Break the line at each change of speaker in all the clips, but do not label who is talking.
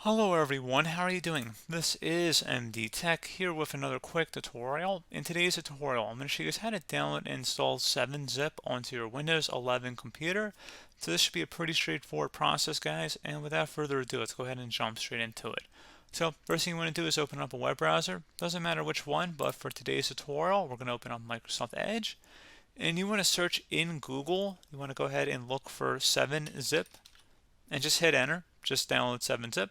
Hello everyone, how are you doing? This is MD Tech here with another quick tutorial. In today's tutorial, I'm going to show you guys how to download and install 7-zip onto your Windows 11 computer. So this should be a pretty straightforward process, guys, and without further ado, let's go ahead and jump straight into it. So first thing you want to do is open up a web browser. Doesn't matter which one, but for today's tutorial, we're going to open up Microsoft Edge. And you want to search in Google. You want to go ahead and look for 7-zip and just hit enter. Just download 7-zip.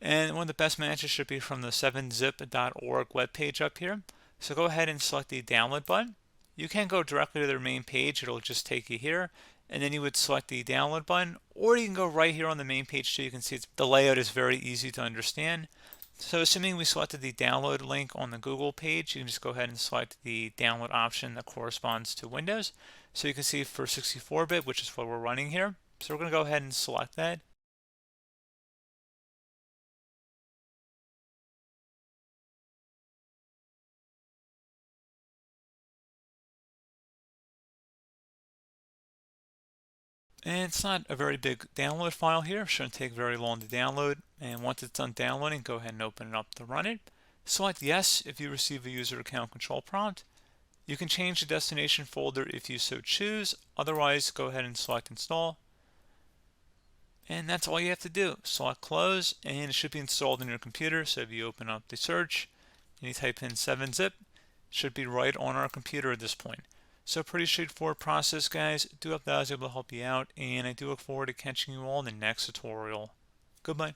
And one of the best matches should be from the 7zip.org webpage up here. So go ahead and select the download button. You can go directly to their main page. It'll just take you here. And then you would select the download button. Or you can go right here on the main page too. You can see the layout is very easy to understand. So assuming we selected the download link on the Google page, you can just go ahead and select the download option that corresponds to Windows. So you can see for 64-bit, which is what we're running here. So we're going to go ahead and select that. And it's not a very big download file here. It shouldn't take very long to download. And once it's done downloading, go ahead and open it up to run it. Select yes if you receive a user account control prompt. You can change the destination folder if you so choose. Otherwise, go ahead and select install. And that's all you have to do. Select close and it should be installed in your computer. So if you open up the search and you type in 7-zip, it should be right on our computer at this point. So pretty straightforward process, guys. Do hope that I was able to help you out, and I do look forward to catching you all in the next tutorial. Goodbye.